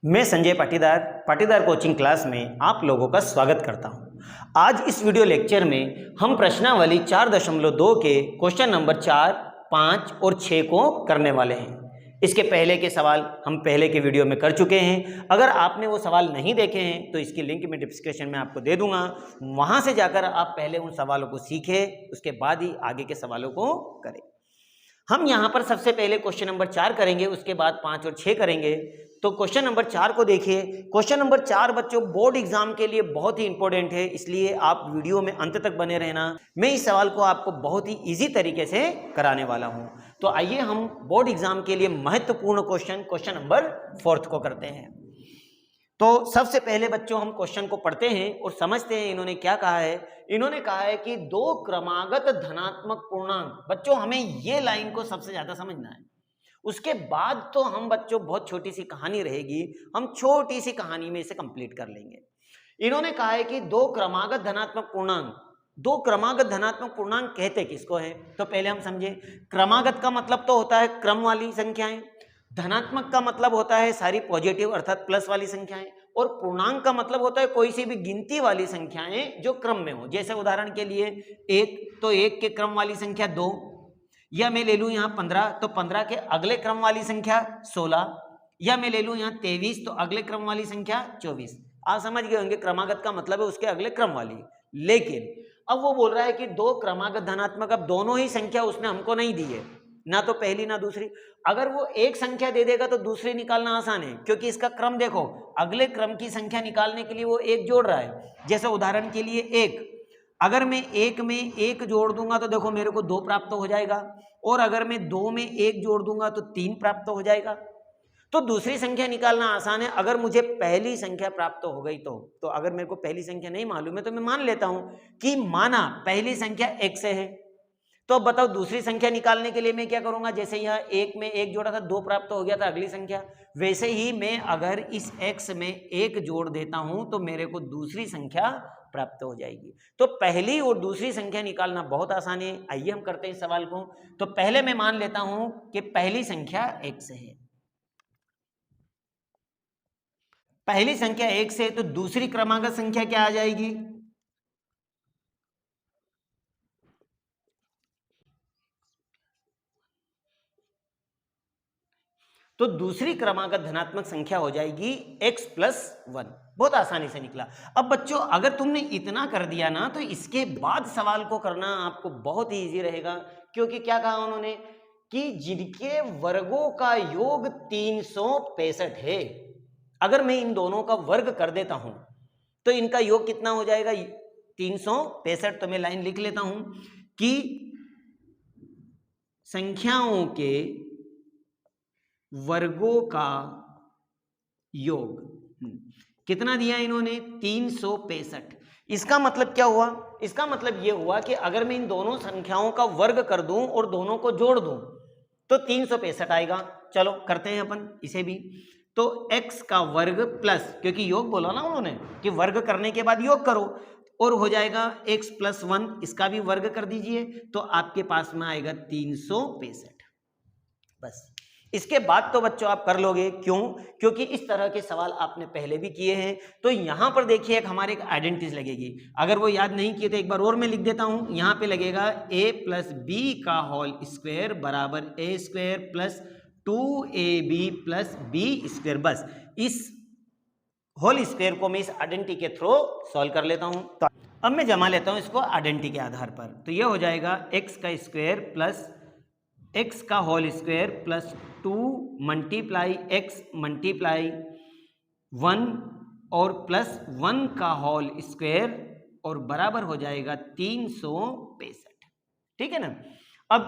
मैं Sanjay Patidar coaching class में आप लोगों का स्वागत करता हूं। आज इस वीडियो लेक्चर में हम प्रश्नावली 4.2 के क्वेश्चन नंबर 4, 5 और 6 को करने वाले हैं। इसके पहले के सवाल हम पहले के वीडियो में कर चुके हैं। अगर आपने वो सवाल नहीं देखे हैं तो इसकी लिंक मैं डिस्क्रिप्शन में आपको दे दूंगा, वहां से जाकर आप पहले उन सवालों को सीखें, उसके बाद ही आगे के सवालों को करें। हम यहाँ पर सबसे पहले क्वेश्चन नंबर 4 करेंगे, उसके बाद 5 और 6 करेंगे। तो क्वेश्चन नंबर 4 को देखिए। क्वेश्चन नंबर 4 बच्चों बोर्ड एग्जाम के लिए बहुत ही इंपॉर्टेंट है, इसलिए आप वीडियो में अंत तक बने रहना। मैं इस सवाल को आपको बहुत ही इजी तरीके से कराने वाला हूं। तो आइए हम बोर्ड एग्जाम के लिए महत्वपूर्ण क्वेश्चन नंबर 4 को करते हैं। तो सबसे पहले बच्चों हम क्वेश्चन को पढ़ते हैं और समझते हैं इन्होंने क्या कहा है। इन्होंने कहा है कि दो क्रमागत धनात्मक पूर्णांक। बच्चों हमें ये लाइन को सबसे ज्यादा समझना है, उसके बाद तो हम बच्चों बहुत छोटी सी कहानी रहेगी, हम छोटी सी कहानी में इसे कंप्लीट कर लेंगे। इन्होंने कहा है कि दो क्रमागत धनात्मक पूर्णांक। दो क्रमागत धनात्मक पूर्णांक कहते किसको है, तो पहले हम समझे। क्रमागत का मतलब तो होता है क्रम वाली संख्याएं, धनात्मक का मतलब होता है सारी पॉजिटिव अर्थात प्लस वाली संख्याएं, और पूर्णांक का मतलब होता है कोई सी भी गिनती वाली संख्याएं जो क्रम में हो। जैसे उदाहरण के लिए 1, तो 1 के क्रम वाली संख्या 2, या मैं ले लूं यहाँ 15, तो 15 के अगले क्रम वाली संख्या 16, या मैं ले लूं यहाँ 23, तो अगले क्रम वाली संख्या 24। आप समझ गए होंगे क्रमागत का मतलब है उसके अगले क्रम वाली। लेकिन अब वो बोल रहा है कि दो क्रमागत धनात्मक, अब दोनों ही संख्या उसने हमको नहीं दी है, ना तो पहली ना दूसरी। अगर वो एक संख्या दे देगा तो दूसरी निकालना आसान है, क्योंकि इसका क्रम देखो, अगले क्रम की संख्या निकालने के लिए वो एक जोड़ रहा है। जैसे उदाहरण के लिए 1, अगर मैं 1 में 1 जोड़ दूंगा तो देखो मेरे को 2 प्राप्त हो जाएगा, और अगर मैं 2 में 1 जोड़ दूंगा तो 3 प्राप्त हो जाएगा। तो दूसरी संख्या निकालना आसान है अगर मुझे पहली संख्या प्राप्त हो गई तो अगर मेरे को पहली संख्या नहीं मालूम है तो मैं मान लेता हूं कि माना पहली संख्या x है, तो अब बताओ दूसरी संख्या निकालने के लिए मैं क्या करूंगा। जैसे यहाँ 1 में 1 जोड़ा था, 2 प्राप्त हो गया था अगली संख्या, वैसे ही मैं अगर इस x में 1 जोड़ देता हूं तो मेरे को दूसरी संख्या प्राप्त हो जाएगी। तो पहली और दूसरी संख्या निकालना बहुत आसान है। आइए हम करते हैं इस सवाल को। तो पहले मैं मान लेता हूं कि पहली संख्या x है, पहली संख्या 1 से, तो दूसरी क्रमागत संख्या क्या आ जाएगी, तो दूसरी क्रमागत धनात्मक संख्या हो जाएगी x + 1। बहुत आसानी से निकला। अब बच्चों अगर तुमने इतना कर दिया ना तो इसके बाद सवाल को करना आपको बहुत ही इजी रहेगा, क्योंकि क्या कहा उन्होंने कि जिनके वर्गों का योग 365 है, अगर मैं इन दोनों का वर्ग कर देता हूं तो इनका योग कितना हो जाएगा, 365। तो मैं लाइन लिख लेता हूं कि संख्याओं के वर्गों का योग कितना दिया इन्होंने, 365। इसका मतलब क्या हुआ, इसका मतलब यह हुआ कि अगर मैं इन दोनों संख्याओं का वर्ग कर दूं और दोनों को जोड़ दूं तो 365 आएगा। चलो करते हैं अपन इसे भी। तो x का वर्ग प्लस, क्योंकि योग बोला ना उन्होंने कि वर्ग करने के बाद योग करो, और हो जाएगा x + 1, इसका भी वर्ग कर दीजिए तो आपके पास में आएगा 365। बस इसके बाद तो बच्चों आप कर लोगे। क्यों, क्योंकि इस तरह के सवाल आपने पहले भी किए हैं। तो यहां पर देखिए एक हमारे एक आइडेंटिटी लगेगी, अगर वो याद नहीं किए तो एक बार और मैं लिख देता हूं। यहां पे लगेगा a + b का होल स्क्वायर बराबर a² + 2ab + b²। बस इस होल स्क्वायर को मैं इस आइडेंटिटी के थ्रू सॉल्व कर लेता हूं। तो अब मैं जमा लेता हूं इसको आइडेंटिटी के आधार पर। तो ये हो जाएगा x का स्क्वायर प्लस x का होल स्क्वायर प्लस 2 × x × 1 और प्लस 1 का होल स्क्वायर और बराबर हो जाएगा 365। ठीक है ना। अब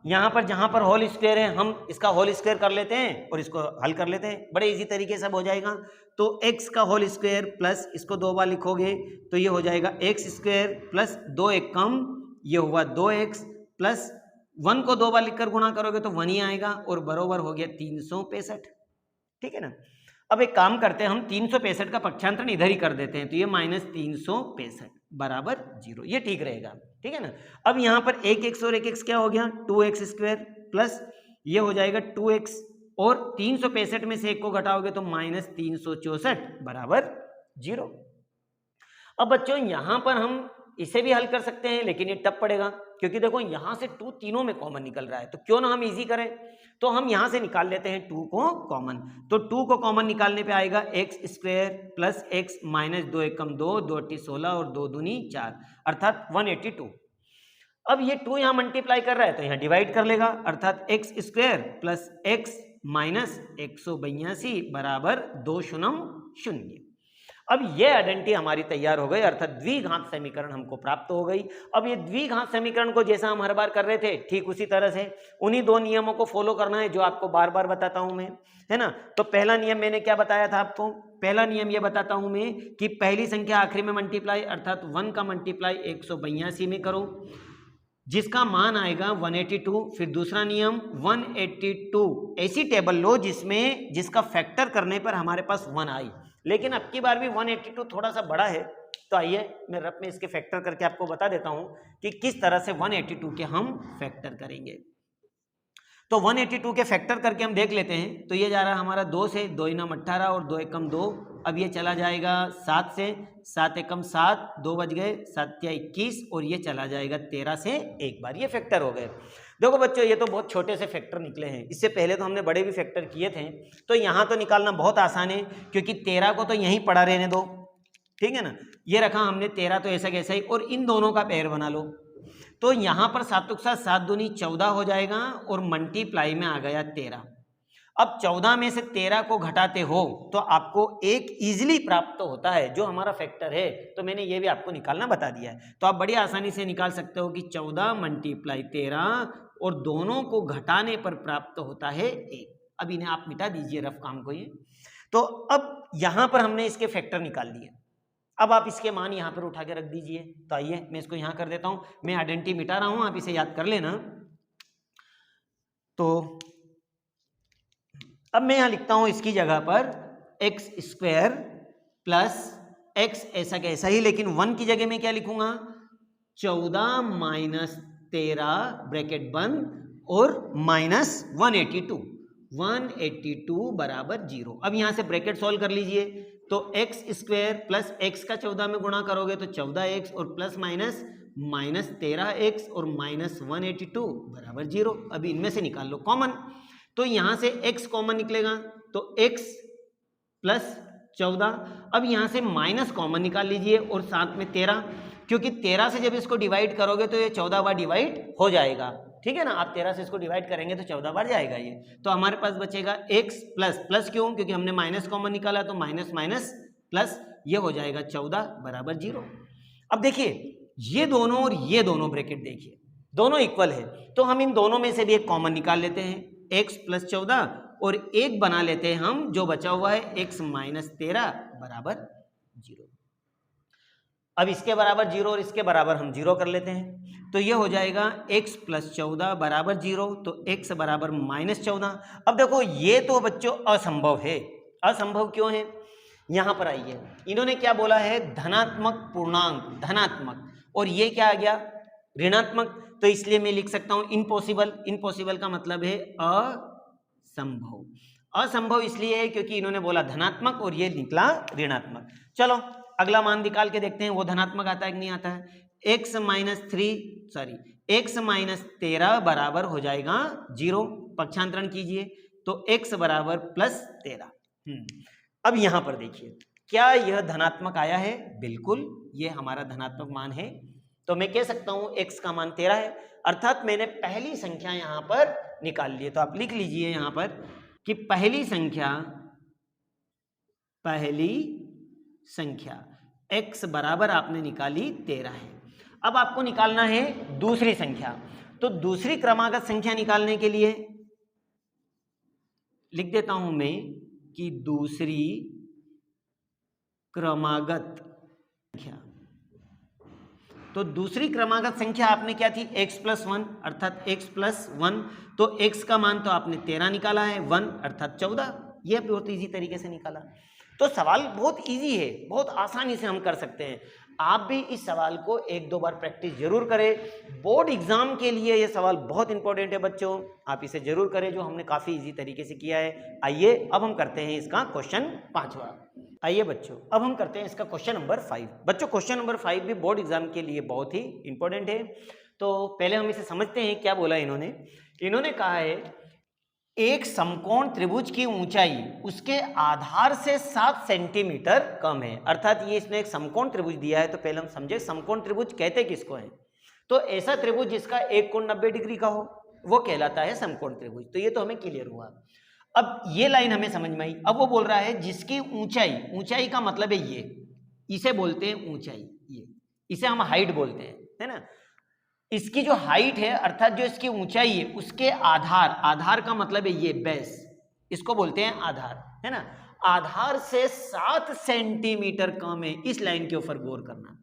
यहां पर जहां पर होल स्क्वायर है हम इसका होल स्क्वायर कर लेते हैं और इसको हल कर लेते हैं, बड़े इजी तरीके से हो जाएगा। तो x का होल स्क्वायर प्लस इसको 2 बार लिखोगे तो ये हो जाएगा x² प्लस 2 एक कम, ये हुआ 2x प्लस 1 को 2 बार लिखकर गुणा करोगे तो 1 ही आएगा और बराबर हो गया 365। ठीक है ना। अब एक काम करते हैं, हम 365 का पक्षांतरण इधर ही कर देते हैं, तो ये -365 बराबर 0, ये ठीक रहेगा। ठीक है ना। अब यहाँ पर 1x और 1x क्या हो गया, 2x² प्लस ये हो जाएगा 2x और 365 में से 1 को घटाओगे तो -364 बराबर 0। अब बच्चों यहां पर हम इसे भी हल कर सकते हैं, लेकिन ये टफ पड़ेगा क्योंकि देखो यहां से 2 तीनों में कॉमन निकल रहा है, तो क्यों ना हम इजी करें। तो हम यहां से निकाल लेते हैं 2 को कॉमन। तो 2 को कॉमन निकालने पे आएगा x square plus x minus 2 एकम 2, 2 अट्ठी 16 और 2 दूनी 4 अर्थात 182। अब ये 2 यहाँ मल्टीप्लाई कर रहा है तो यहाँ डिवाइड कर लेगा, अर्थात x square plus x minus 182 बराबर 200। अब ये आइडेंटिटी हमारी तैयार हो गई, अर्थात द्विघात समीकरण हमको प्राप्त हो गई। अब ये द्विघात समीकरण को जैसा हम हर बार कर रहे थे ठीक उसी तरह से उन्हीं 2 नियमों को फॉलो करना है जो आपको बार बार बताता हूं मैं, है ना। तो पहला नियम मैंने क्या बताया था आपको, पहला नियम ये बताता हूं मैं कि पहली संख्या आखिरी में मल्टीप्लाई अर्थात 1 का मल्टीप्लाई 182 में करो जिसका मान आएगा 182। फिर दूसरा नियम 182 ऐसी टेबल लो जिसका फैक्टर करने पर हमारे पास 1 आई, लेकिन अब की बार भी 182 थोड़ा सा बड़ा है, तो आइए मैं रफ में इसके फैक्टर करके आपको बता देता हूं कि किस तरह से 182 के हम फैक्टर करेंगे। तो 182 के फैक्टर करके हम देख लेते हैं। तो ये जा रहा है हमारा 2 से, 2 इनम 18 और 2 एकम 2। अब ये चला जाएगा 7 से, 7 एकम 7, 2 बज गए, 7 या 21 और ये चला जाएगा 13 से एक बार। ये फैक्टर हो गए। देखो बच्चों ये तो बहुत छोटे से फैक्टर निकले हैं, इससे पहले तो हमने बड़े भी फैक्टर किए थे। तो यहाँ तो निकालना बहुत आसान है क्योंकि 13 को तो यहीं पड़ा रहने दो, ठीक है ना। ये रखा हमने 13 तो ऐसा कैसा ही, और इन दोनों का पेयर बना लो। तो यहां पर 7 के साथ 7 दूनी 14 हो जाएगा और मल्टीप्लाई में आ गया 13। अब 14 में से 13 को घटाते हो तो आपको एक इजीली प्राप्त होता है जो हमारा फैक्टर है। तो मैंने ये भी आपको निकालना बता दिया है, तो आप बड़ी आसानी से निकाल सकते हो कि 14 मल्टीप्लाई 13 और दोनों को घटाने पर प्राप्त होता है 1। अब इन्हें आप मिटा दीजिए रफ काम को ये। तो अब यहां पर हमने इसके फैक्टर निकाल लिए, अब आप इसके मान यहां पर उठा के रख दीजिए। तो आइए मैं इसको यहां कर देता हूं, मैं आइडेंटिटी मिटा रहा हूं, आप इसे याद कर लेना। तो अब मैं यहां लिखता हूं इसकी जगह पर एक्स स्क्वायर प्लस एक्स ऐसा कैसा ही, लेकिन 1 की जगह में क्या लिखूंगा 14 माइनस 13 ब्रैकेट बंद और माइनस 182 बराबर 0। अब यहां से ब्रैकेट सॉल्व कर लीजिए। तो एक्स स्क्वायर प्लस एक्स का 14 में गुणा करोगे तो 14x और प्लस माइनस माइनस 13x और माइनस 182 बराबर 0। अभी इनमें से निकाल लो कॉमन। तो यहां से x कॉमन निकलेगा तो x प्लस 14। अब यहां से माइनस कॉमन निकाल लीजिए और साथ में 13, क्योंकि 13 से जब इसको डिवाइड करोगे तो ये 14 बार डिवाइड हो जाएगा, ठीक है ना। आप 13 से इसको डिवाइड करेंगे तो 14 बार जाएगा ये। तो हमारे पास बचेगा x प्लस प्लस, क्यों, क्योंकि हमने माइनस कॉमन निकाला तो माइनस माइनस प्लस, ये हो जाएगा 14 बराबर 0। अब देखिए ये दोनों और ये दोनों ब्रैकेट देखिए दोनों इक्वल है, तो हम इन दोनों में से भी एक कॉमन निकाल लेते हैं, x प्लस 14 और एक बना लेते हैं हम जो बचा हुआ है x माइनस 13 बराबर 0। अब इसके बराबर 0 और इसके बराबर हम 0 कर लेते हैं, तो ये हो जाएगा x प्लस 14 बराबर 0, तो x बराबर माइनस 14। अब देखो ये तो बच्चों असंभव है। असंभव क्यों है, यहां पर आइए, इन्होंने क्या बोला है धनात्मक पूर्णांक, धनात्मक, और ये क्या आ गया ऋणात्मक, तो इसलिए मैं लिख सकता हूं इम्पॉसिबल। इम्पॉसिबल का मतलब है असंभव। असंभव इसलिए है क्योंकि इन्होंने बोला धनात्मक और ये निकला ऋणात्मक। चलो अगला मान निकाल के देखते हैं वो धनात्मक आता है कि नहीं आता है। x माइनस 13 बराबर हो जाएगा 0, पक्षांतरण कीजिए तो x बराबर प्लस 13। अब यहां पर देखिए क्या यह धनात्मक आया है, बिल्कुल ये हमारा धनात्मक मान है। तो मैं कह सकता हूं x का मान 13 है, अर्थात मैंने पहली संख्या यहां पर निकाल ली है। तो आप लिख लीजिए यहां पर कि पहली संख्या x बराबर आपने निकाली 13 है। अब आपको निकालना है दूसरी संख्या, तो दूसरी क्रमागत संख्या निकालने के लिए लिख देता हूं मैं कि दूसरी क्रमागत संख्या। तो दूसरी क्रमागत संख्या आपने क्या थी x प्लस 1 अर्थात x प्लस 1, तो x का मान तो आपने 13 निकाला है, 1 अर्थात 14। ये बहुत इजी तरीके से निकाला। तो सवाल बहुत इजी है, बहुत आसानी से हम कर सकते हैं। आप भी इस सवाल को एक दो बार प्रैक्टिस जरूर करें। बोर्ड एग्जाम के लिए ये सवाल बहुत इंपॉर्टेंट है बच्चों, आप इसे जरूर करें, जो हमने काफ़ी इजी तरीके से किया है। आइए अब हम करते हैं इसका क्वेश्चन 5वां। आइए बच्चों अब हम करते हैं इसका क्वेश्चन नंबर 5। बच्चों क्वेश्चन नंबर 5 भी बोर्ड एग्जाम के लिए बहुत ही इंपॉर्टेंट है। तो पहले हम इसे समझते हैं क्या बोला इन्होंने। इन्होंने कहा है एक समकोण त्रिभुज की ऊंचाई उसके आधार से 7 सेंटीमीटर कम है। अर्थात ये इसने एक समकोण त्रिभुज दिया है, तो पहले हम समझे समकोण त्रिभुज कहते किसको है। तो ऐसा त्रिभुज जिसका एक कोण 90 डिग्री का हो वो कहलाता है समकोण त्रिभुज। तो ये तो हमें क्लियर हुआ। अब ये लाइन हमें समझ में आई। अब वो बोल रहा है जिसकी ऊंचाई, ऊंचाई का मतलब है ये, इसे बोलते हैं ऊंचाई, ये इसे हम हाइट बोलते हैं, है ना। इसकी जो हाइट है अर्थात जो इसकी ऊंचाई है उसके आधार, आधार का मतलब है ये बेस, इसको बोलते हैं आधार, है ना। आधार से 7 सेंटीमीटर कम है। इस लाइन के ऊपर गौर करना,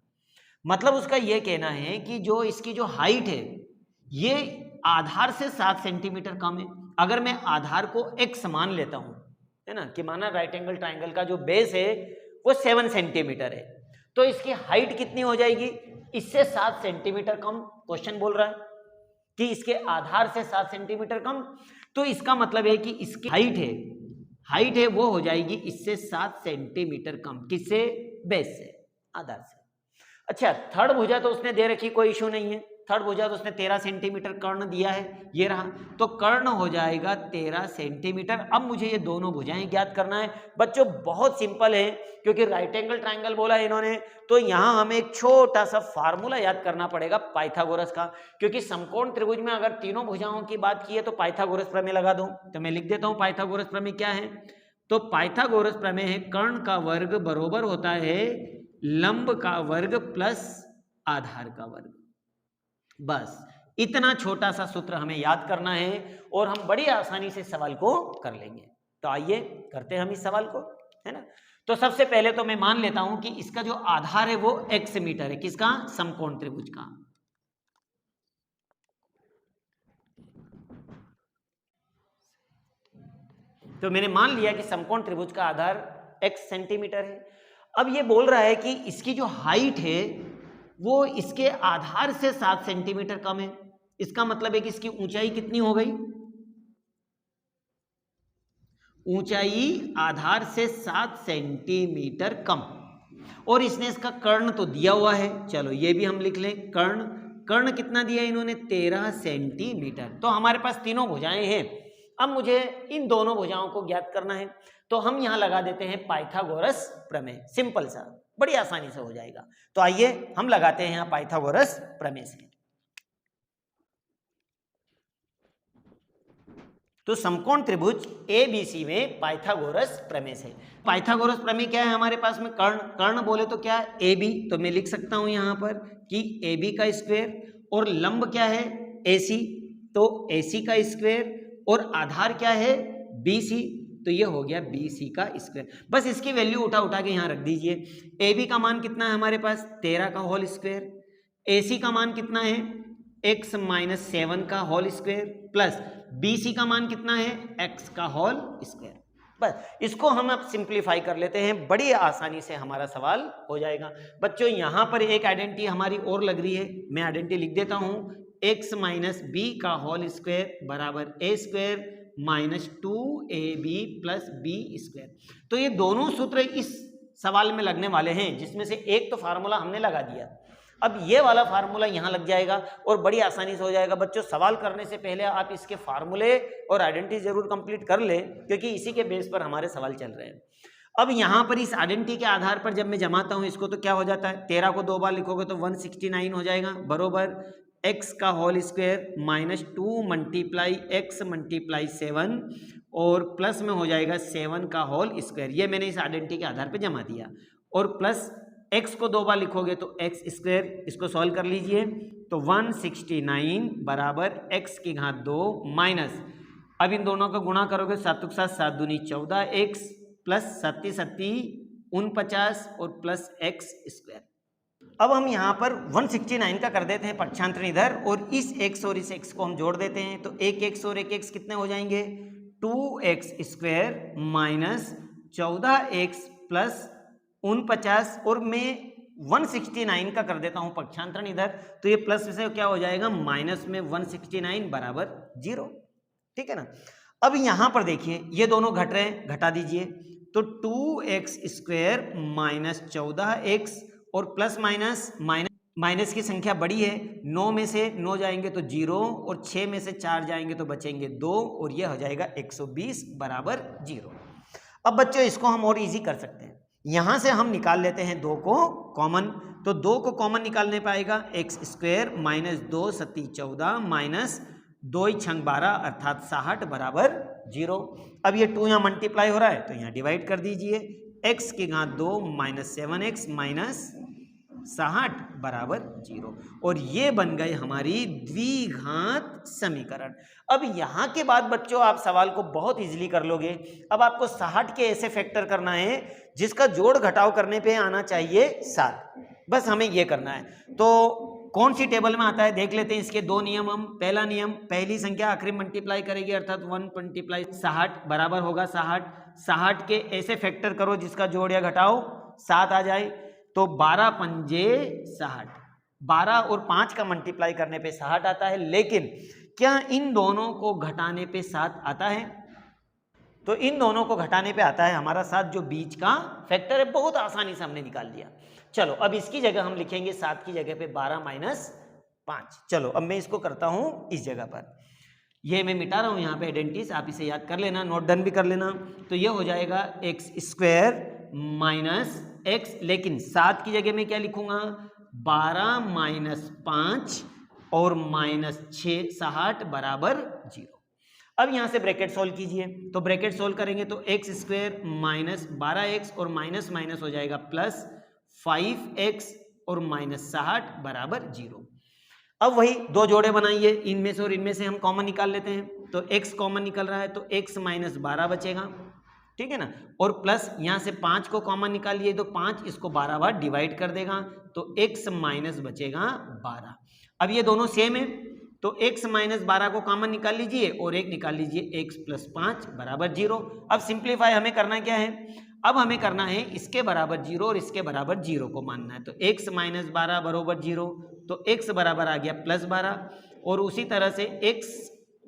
मतलब उसका यह कहना है कि जो इसकी जो हाइट है ये आधार से 7 सेंटीमीटर कम है। अगर मैं आधार को x मान लेता हूं, है ना, कि माना राइट एंगल ट्राइंगल का जो बेस है वो 7 सेंटीमीटर है, तो इसकी हाइट कितनी हो जाएगी, इससे 7 सेंटीमीटर कम। क्वेश्चन बोल रहा है कि इसके आधार से 7 सेंटीमीटर कम, तो इसका मतलब है कि इसकी हाइट है वो हो जाएगी इससे 7 सेंटीमीटर कम। किससे, बेस से, आधार से। अच्छा, थर्ड भुजा तो उसने दे रखी, कोई इशू नहीं है। थर्ड भुजा तो उसने 13 सेंटीमीटर कर्ण दिया है, ये रहा, तो कर्ण हो जाएगा 13 सेंटीमीटर। अब मुझे ये दोनों भुजाएं ज्ञात करना है। बच्चों बहुत सिंपल है, क्योंकि राइट एंगल ट्राइंगल बोला है इन्होंने, तो यहां हमें एक छोटा सा फार्मूला याद करना पड़ेगा पाइथागोरस का। क्योंकि समकोण त्रिभुज में अगर तीनों भुजाओं की बात की है तो पाइथागोरस प्रमेय लगा दूं। तो मैं लिख देता हूं पाइथागोरस प्रमेय क्या है। तो पाइथागोरस प्रमेय है कर्ण का वर्ग बरोबर होता है लंब का वर्ग प्लस आधार का वर्ग। बस इतना छोटा सा सूत्र हमें याद करना है और हम बड़ी आसानी से सवाल को कर लेंगे। तो आइए करते हैं हम इस सवाल को, है ना। तो सबसे पहले तो मैं मान लेता हूं कि इसका जो आधार है वो x मीटर है। किसका, समकोण त्रिभुज का। तो मैंने मान लिया कि समकोण त्रिभुज का आधार x सेंटीमीटर है। अब ये बोल रहा है कि इसकी जो हाइट है वो इसके आधार से 7 सेंटीमीटर कम है। इसका मतलब है कि इसकी ऊंचाई कितनी हो गई, ऊंचाई आधार से 7 सेंटीमीटर कम। और इसने इसका कर्ण तो दिया हुआ है, चलो ये भी हम लिख लें। कर्ण कितना दिया इन्होंने, 13 सेंटीमीटर। तो हमारे पास तीनों भुजाएं हैं। अब मुझे इन दोनों भुजाओं को ज्ञात करना है, तो हम यहां लगा देते हैं पाइथागोरस प्रमेय। सिंपल सा, बड़ी आसानी से हो जाएगा। तो आइए हम लगाते हैं यहां पाइथागोरस प्रमेय से। तो समकोण त्रिभुज ABC में पाइथागोरस प्रमेय से। पाइथागोरस प्रमेय क्या है हमारे पास में, कर्ण बोले तो क्या है, AB। तो मैं लिख सकता हूं यहां पर कि AB का स्क्वायर, और लंब क्या है, AC, तो AC का स्क्वायर, और आधार क्या है, BC, तो ये हो गया BC का स्क्वायर। बस इसकी वैल्यू उठा के यहां रख दीजिए। AB का मान कितना है हमारे पास, 13 का होल स्क्वायर। AC का मान कितना है, x माइनस 7 का होल स्क्वायर, प्लस BC का मान कितना है, x का होल स्क्वायर। बस इसको हम अब सिंप्लीफाई कर लेते हैं, बड़ी आसानी से हमारा सवाल हो जाएगा। बच्चों यहां पर एक आइडेंटिटी हमारी और लग रही है, मैं आइडेंटिटी लिख देता हूं। x माइनस बी का होल स्क्वायर बराबर a square minus 2ab plus b square. तो ये दोनों सूत्र इस सवाल में लगने वाले हैं, जिसमें से एक तो फार्मूला हमने लगा दिया। अब ये वाला फार्मूला यहां लग जाएगा और बड़ी आसानी से हो जाएगा। बच्चों सवाल करने से पहले आप इसके फार्मूले और आइडेंटिटी जरूर कंप्लीट कर लें, क्योंकि इसी के बेस पर हमारे सवाल चल रहे हैं। अब यहां पर इस आइडेंटिटी के आधार पर जब मैं जमाता हूं इसको, तो क्या हो जाता है, 13 को 2 बार लिखोगे तो 169 हो जाएगा, बरोबर x का whole square minus 2 multiply x multiply 7, और प्लस में हो जाएगा 7 का होल स्क्वायर। ये मैंने इस आइडेंटिटी के आधार पर जमा दिया, और प्लस x को 2 बार लिखोगे तो x स्क्वायर, इसको सॉल्व कर लीजिए। तो 169 बराबर x की घात 2 माइनस, अब इन दोनों का गुणा करोगे 7 के साथ 7 दूनी 14 x प्लस 7 49 और प्लस x स्क्वायर। अब हम यहाँ पर 169 का कर देते हैं पक्षांतर इधर, और इस x और इस x को हम जोड़ देते हैं। तो एक x और एक x कितने हो जाएंगे, 2x² माइनस 14x प्लस 49, और मैं 169 का कर देता हूं पक्षांतरण इधर, तो ये प्लस से क्या हो जाएगा माइनस में 169 बराबर 0। ठीक है ना। अब यहां पर देखिए ये दोनों घट रहे हैं, घटा दीजिए, तो 2x² माइनस 14x और प्लस माइनस माइनस की संख्या बड़ी है, 9 में से 9 जाएंगे तो 0 और 6 में से 4 जाएंगे तो बचेंगे 2 और यह हो जाएगा 120 बराबर 0। अब बच्चों इसको हम और इजी कर सकते हैं, यहां से हम निकाल लेते हैं 2 को कॉमन, तो 2 को कॉमन निकालने पाएगा x² माइनस 2 सत्ती 14 माइनस 2 छंग 12 अर्थात 60 बराबर 0। अब ये 2 यहाँ मल्टीप्लाई हो रहा है तो यहाँ डिवाइड कर दीजिए, x की घात 2 माइनस 7x माइनस 60 बराबर 0, और ये बन गए हमारी द्विघात समीकरण। अब यहां के बाद बच्चों आप सवाल को बहुत इजीली कर लोगे। अब आपको 60 के ऐसे फैक्टर करना है जिसका जोड़ घटाव करने पे आना चाहिए 7, बस हमें ये करना है। तो कौन सी टेबल में आता है देख लेते हैं, इसके 2 नियम हम। पहला नियम, पहली संख्या आखिरी मल्टीप्लाई करेगी अर्थात 1 मल्टीप्लाई 60 बराबर होगा 60। 60 के ऐसे फैक्टर करो जिसका जोड़ या घटाव 7 आ जाए, तो 12 पंजे 60, 12 और 5 का मल्टीप्लाई करने पे 60 आता है, लेकिन क्या इन दोनों को घटाने पे 7 आता है? तो इन दोनों को घटाने पे आता है हमारा 7, जो बीच का फैक्टर है, बहुत आसानी से हमने निकाल दिया। चलो अब इसकी जगह हम लिखेंगे 7 की जगह पे 12 माइनस 5। चलो अब मैं इसको करता हूं इस जगह पर, ये मैं मिटा रहा हूं यहाँ पे आइडेंटिटीज, आप इसे याद कर लेना, नोट डाउन भी कर लेना। तो ये हो जाएगा x² माइनस x, लेकिन 7 की जगह में क्या लिखूंगा 12 माइनस 5 और माइनस 6 60 बराबर 0। अब यहां से ब्रैकेट सोल्व कीजिए, तो ब्रैकेट सोल्व करेंगे तो x² माइनस 12x और माइनस माइनस हो जाएगा प्लस 5x और माइनस 60 बराबर 0। अब वही 2 जोड़े बनाइए, इनमें से और इनमें से हम कॉमन निकाल लेते हैं, तो x कॉमन निकल रहा है तो x माइनस 12 बचेगा, ठीक है ना, और प्लस यहां से 5 को कॉमन निकालिए तो 5 इसको 12 बार डिवाइड कर देगा, तो x माइनस बचेगा 12। अब ये दोनों सेम है तो x माइनस 12 को कॉमन निकाल लीजिए और एक निकाल लीजिए x प्लस 5 बराबर 0। अब सिंप्लीफाई हमें करना क्या है, अब हमें करना है इसके बराबर 0 और इसके बराबर 0 को मानना है, तो x माइनस 12 बराबर 0, तो x बराबर आ गया प्लस 12, और उसी तरह से x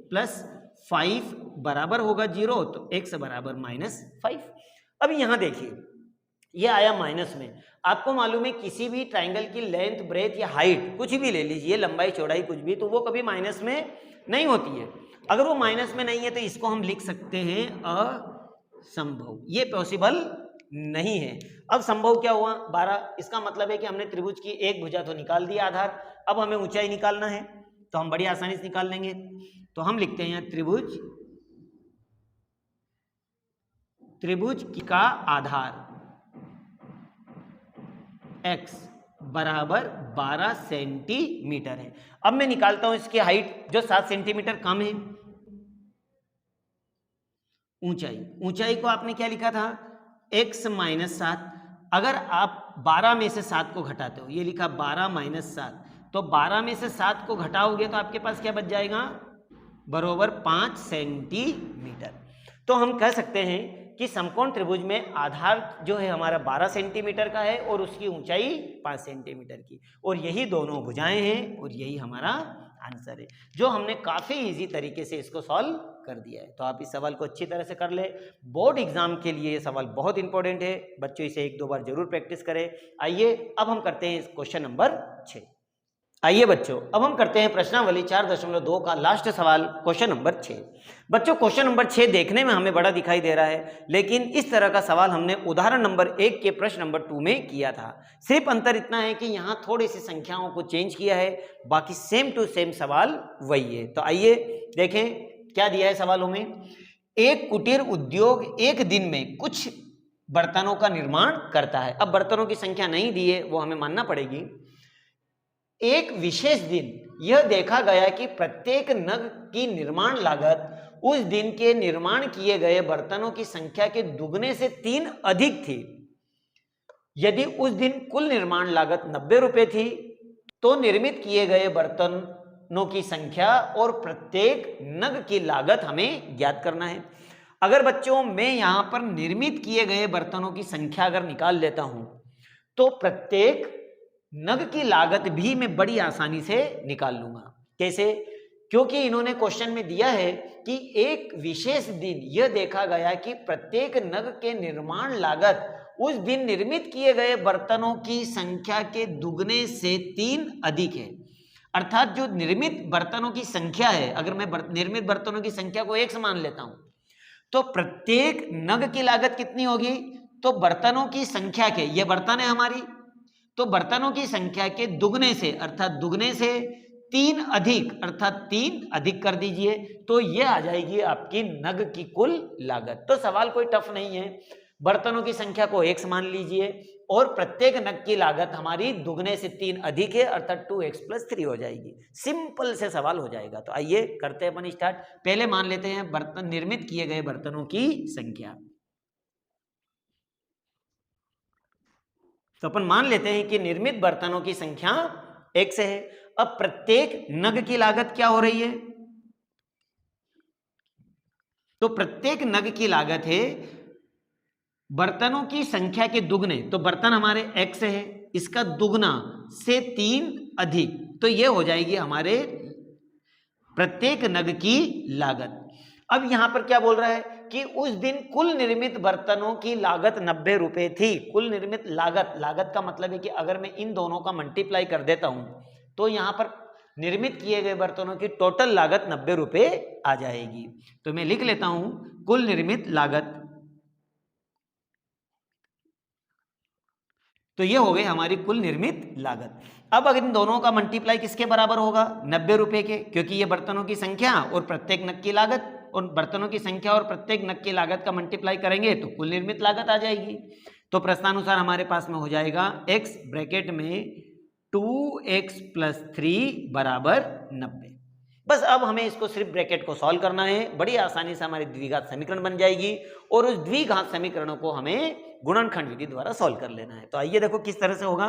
प्लस 5 बराबर होगा 0, तो x बराबर माइनस 5। अब यहां देखिए ये आया माइनस में, आपको मालूम है किसी भी ट्राइंगल की लेंथ ब्रेथ या हाइट कुछ भी ले लीजिए, लंबाई चौड़ाई कुछ भी, तो वो कभी माइनस में नहीं होती है। अगर वो माइनस में नहीं है तो इसको हम लिख सकते हैं असंभव, ये पॉसिबल नहीं है। अब संभव क्या हुआ 12, इसका मतलब है कि हमने त्रिभुज की एक भुजा तो निकाल दिया आधार, अब हमें ऊंचाई निकालना है, तो हम बड़ी आसानी से निकाल लेंगे। तो हम लिखते हैं यहाँ त्रिभुज का आधार x बराबर 12 सेंटीमीटर है। अब मैं निकालता हूं इसकी हाइट जो 7 सेंटीमीटर कम है। ऊंचाई को आपने क्या लिखा था x माइनस 7, अगर आप 12 में से 7 को घटाते हो, ये लिखा 12 माइनस 7, तो 12 में से 7 को घटाओगे तो आपके पास क्या बच जाएगा बराबर 5 सेंटीमीटर। तो हम कह सकते हैं कि समकोण त्रिभुज में आधार जो है हमारा 12 सेंटीमीटर का है और उसकी ऊंचाई 5 सेंटीमीटर की, और यही दोनों भुजाएं हैं और यही हमारा आंसर है, जो हमने काफी इजी तरीके से इसको सॉल्व कर दिया है। तो आप इस सवाल को अच्छी तरह से कर ले, बोर्ड एग्जाम के लिए ये सवाल बहुत इंपॉर्टेंट है, बच्चों इसे 1-2 बार जरूर प्रैक्टिस करें। आइए अब हम करते हैं क्वेश्चन नंबर 6। आइए बच्चों अब हम करते हैं प्रश्नावली 4.2 का लास्ट सवाल, क्वेश्चन नंबर 6। बच्चों क्वेश्चन नंबर 6 देखने में हमें बड़ा दिखाई दे रहा है, लेकिन इस तरह का सवाल हमने उदाहरण नंबर 1 के प्रश्न नंबर 2 में किया था। सिर्फ अंतर इतना है कि यहाँ थोड़ी सी संख्याओं को चेंज किया है, बाकी सेम टू सेम सवाल वही है। तो आइए देखें क्या दिया है सवालों में। एक कुटीर उद्योग एक दिन में कुछ बर्तनों का निर्माण करता है। अब बर्तनों की संख्या नहीं दी है, वो हमें मानना पड़ेगी। एक विशेष दिन यह देखा गया कि प्रत्येक नग की निर्माण लागत उस दिन के निर्माण किए गए बर्तनों की संख्या के दुगने से 3 अधिक थी। यदि उस दिन कुल निर्माण लागत 90 रुपए थी, तो निर्मित किए गए बर्तनों की संख्या और प्रत्येक नग की लागत हमें ज्ञात करना है। अगर बच्चों मैं यहां पर निर्मित किए गए बर्तनों की संख्या अगर निकाल लेता हूं तो प्रत्येक नग की लागत भी मैं बड़ी आसानी से निकाल लूंगा। कैसे? क्योंकि इन्होंने क्वेश्चन में दिया है कि एक विशेष दिन यह देखा गया कि प्रत्येक नग के निर्माण लागत उस दिन निर्मित किए गए बर्तनों की संख्या के दुगने से 3 अधिक है। अर्थात जो निर्मित बर्तनों की संख्या है, अगर मैं निर्मित बर्तनों की संख्या को 1 मान लेता हूं तो प्रत्येक नग की लागत कितनी होगी? तो बर्तनों की संख्या के, ये बर्तन है हमारी, तो बर्तनों की संख्या के दुगने से अर्थात दुगने से 3 अधिक अर्थात 3 अधिक कर दीजिए तो ये आ जाएगी आपकी नग की कुल लागत। तो सवाल कोई टफ नहीं है, बर्तनों की संख्या को 1 मान लीजिए और प्रत्येक नग की लागत हमारी दुगने से 3 अधिक है अर्थात 2x + 3 हो जाएगी। सिंपल से सवाल हो जाएगा। तो आइए करते हैं अपन स्टार्ट। पहले मान लेते हैं बर्तन निर्मित किए गए बर्तनों की संख्या। तो अपन मान लेते हैं कि निर्मित बर्तनों की संख्या 1 से है। अब प्रत्येक नग की लागत क्या हो रही है? तो प्रत्येक नग की लागत है बर्तनों की संख्या के दुगने, तो बर्तन हमारे x है, इसका दुगना से 3 अधिक, तो यह हो जाएगी हमारे प्रत्येक नग की लागत। अब यहां पर क्या बोल रहा है कि उस दिन कुल निर्मित बर्तनों की लागत 90 रुपए थी। कुल निर्मित लागत, लागत का मतलब है कि अगर मैं इन दोनों का मल्टीप्लाई कर देता हूं तो यहां पर निर्मित किए गए बर्तनों की टोटल लागत 90 रुपए आ जाएगी। तो मैं लिख लेता हूं कुल निर्मित लागत, तो ये हो गई हमारी कुल निर्मित लागत। अब अगर इन दोनों का मल्टीप्लाई किसके बराबर होगा? 90 रुपए के, क्योंकि ये बर्तनों की संख्या और प्रत्येक नग की लागत, और बर्तनों की संख्या और प्रत्येक नग की लागत का मल्टीप्लाई करेंगे तो कुल निर्मित लागत आ जाएगी। तो प्रश्नानुसार हमारे पास में हो जाएगा x ब्रैकेट में 2x + 3 बराबर 90। बस अब हमें इसको सिर्फ ब्रैकेट को सॉल्व करना है, बड़ी आसानी से हमारी द्विघात समीकरण बन जाएगी और उस द्विघात समीकरणों को हमें गुणनखंड विधि द्वारा सॉल्व कर लेना है। तो आइए देखो किस तरह से होगा।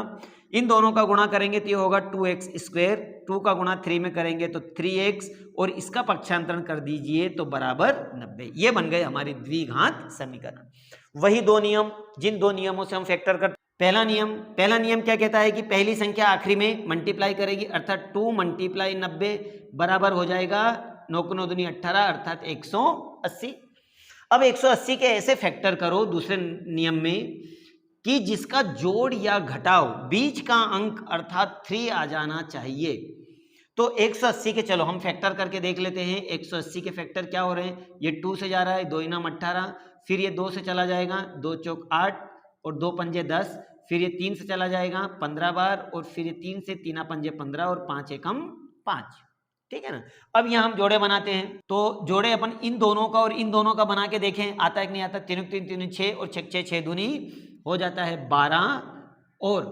इन दोनों का गुणा करेंगे तो ये होगा 2x², 2 का गुणा 3 में करेंगे तो 3x और इसका पक्षांतरण कर दीजिए तो बराबर 90। ये बन गए हमारी द्विघात समीकरण। वही दो नियम जिन दो नियमों से हम फैक्टर करते। पहला नियम क्या कहता है कि पहली संख्या आखिरी में मल्टीप्लाई करेगी अर्थात 2 × 90 बराबर हो जाएगा 9 × 9 = 18 अर्थात 180। अब 180 के ऐसे फैक्टर करो दूसरे नियम में कि जिसका जोड़ या घटाव बीच का अंक अर्थात 3 आ जाना चाहिए। तो 180 के चलो हम फैक्टर करके देख लेते हैं। 180 के फैक्टर क्या हो रहे हैं? ये 2 से जा रहा है, 2 × 18, फिर ये 2 से चला जाएगा, 2 चौक 8 और 2 पंजे 10, फिर ये 3 से चला जाएगा 15 बार और फिर ये 3 से 3 पंजे 15 और 5 एकम 5। ठीक है ना। अब यहाँ हम जोड़े बनाते हैं तो जोड़े अपन इन दोनों का और इन दोनों का बना के देखें आता है कि नहीं आता। 3 × 3 = 6 और 6 × 6 = 2 हो जाता है 12 और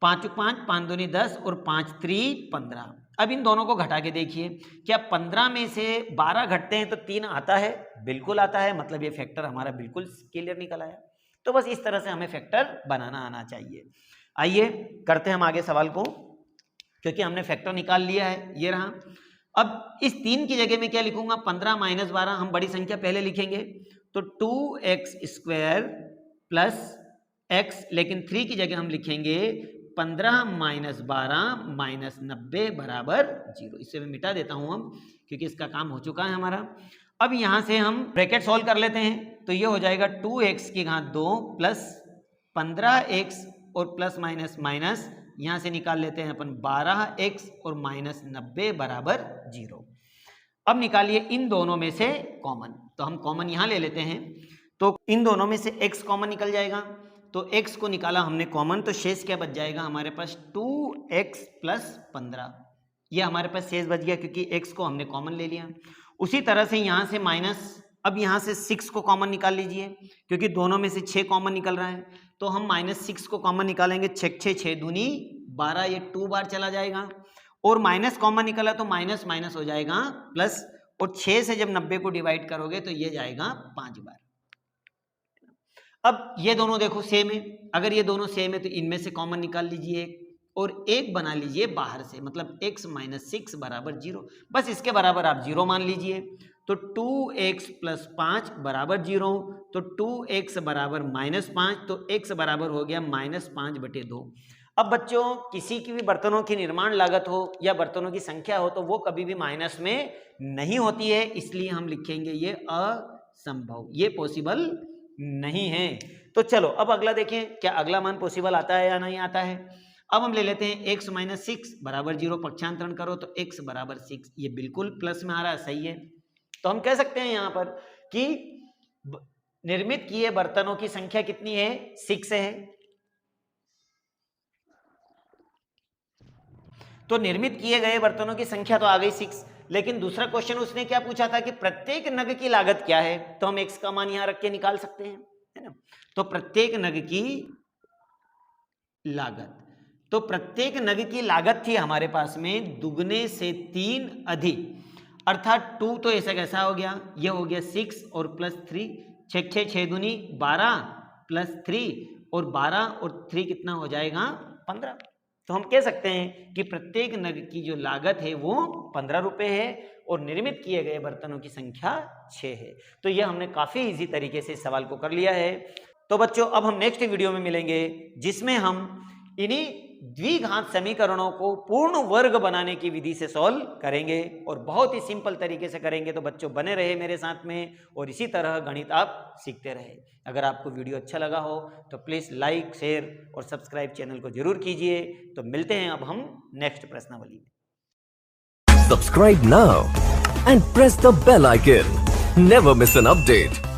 5 × 5 = 5 × 2 = 10 और 5 × 3 = 15। अब इन दोनों को घटा के देखिए, क्या 15 में से 12 घटते हैं तो 3 आता है? बिल्कुल आता है, मतलब ये फैक्टर हमारा बिल्कुल क्लियर निकल आया। तो बस इस तरह से हमें फैक्टर बनाना आना चाहिए। आइए करते हैं हम आगे सवाल को, क्योंकि हमने फैक्टर निकाल लिया है, ये रहा। अब इस 3 की जगह में क्या लिखूंगा? 15 - 12, हम बड़ी संख्या पहले लिखेंगे तो 2x² + x, लेकिन 3 की जगह हम लिखेंगे 15 - 12 - 90 बराबर 0। इसे मैं मिटा देता हूं हम, क्योंकि इसका काम हो चुका है हमारा। अब यहां से हम ब्रैकेट सॉल्व कर लेते हैं तो ये हो जाएगा 2x² + 15x और प्लस माइनस माइनस यहां से निकाल लेते हैं अपन 12x और -90 बराबर 0। अब निकालिए इन दोनों में से कॉमन, तो हम कॉमन यहां ले लेते हैं तो इन दोनों में से x कॉमन निकल जाएगा। तो x को निकाला हमने कॉमन, तो शेष क्या बच जाएगा हमारे पास? 2x + 15, ये हमारे पास शेष बच गया क्योंकि x को हमने कॉमन ले लिया। उसी तरह से यहाँ से माइनस, अब यहाँ से 6 को कॉमन निकाल लीजिए क्योंकि दोनों में से 6 कॉमन निकल रहा है, तो हम -6 को कॉमन निकालेंगे। 6 × 6 = 12, ये 2 बार चला जाएगा और माइनस कॉमन निकला तो माइनस माइनस हो जाएगा प्लस, और 6 से जब 90 को डिवाइड करोगे तो ये जाएगा 5 बार। अब ये दोनों देखो सेम है, अगर ये दोनों सेम है तो इनमें से कॉमन निकाल लीजिए और एक बना लीजिए बाहर से, मतलब x - 6 बराबर 0। बस इसके बराबर आप 0 मान लीजिए। तो 2x प्लस 5 बराबर 0, तो 2x बराबर -5, तो x बराबर हो गया -5/2। अब बच्चों किसी की भी बर्तनों की निर्माण लागत हो या बर्तनों की संख्या हो तो वो कभी भी माइनस में नहीं होती है, इसलिए हम लिखेंगे ये असंभव, ये पॉसिबल नहीं है। तो चलो अब अगला देखें, क्या अगला मान पॉसिबल आता है या नहीं आता है। अब हम ले लेते हैं x - 6 बराबर 0, पक्षांतरण करो तो x बराबर 6, ये बिल्कुल प्लस में आ रहा है, सही है। तो हम कह सकते हैं यहां पर कि निर्मित किए बर्तनों की संख्या कितनी है, 6 है। तो निर्मित किए गए बर्तनों की संख्या तो आ गई 6, लेकिन दूसरा क्वेश्चन उसने क्या पूछा था कि प्रत्येक नग की लागत क्या है, तो हम x का मान यहां रख के निकाल सकते हैं, है ना। तो प्रत्येक नग की लागत, तो प्रत्येक नग की लागत थी हमारे पास में दुगने से 3 अधिक, अर्थात 2 तो ऐसा कैसा हो गया, ये हो गया 6 और प्लस 3, 6 दूनी 12 प्लस 3 और 12 और 3 कितना हो जाएगा 15। तो हम कह सकते हैं कि प्रत्येक नग की जो लागत है वो 15 रुपए है और निर्मित किए गए बर्तनों की संख्या 6 है। तो यह हमने काफी इजी तरीके से इस सवाल को कर लिया है। तो बच्चों अब हम नेक्स्ट वीडियो में मिलेंगे जिसमें हम इन्हीं द्विघात समीकरणों को पूर्ण वर्ग बनाने की विधि से सॉल्व करेंगे और बहुत ही सिंपल तरीके से करेंगे। तो बच्चों बने रहे मेरे साथ में और इसी तरह गणित आप सीखते रहे। अगर आपको वीडियो अच्छा लगा हो तो प्लीज़ लाइक, शेयर और सब्सक्राइब चैनल को जरूर कीजिए। तो मिलते हैं अब हम नेक्स्ट प्रश्नावली में। Subscribe now and press the bell icon. Never miss an update.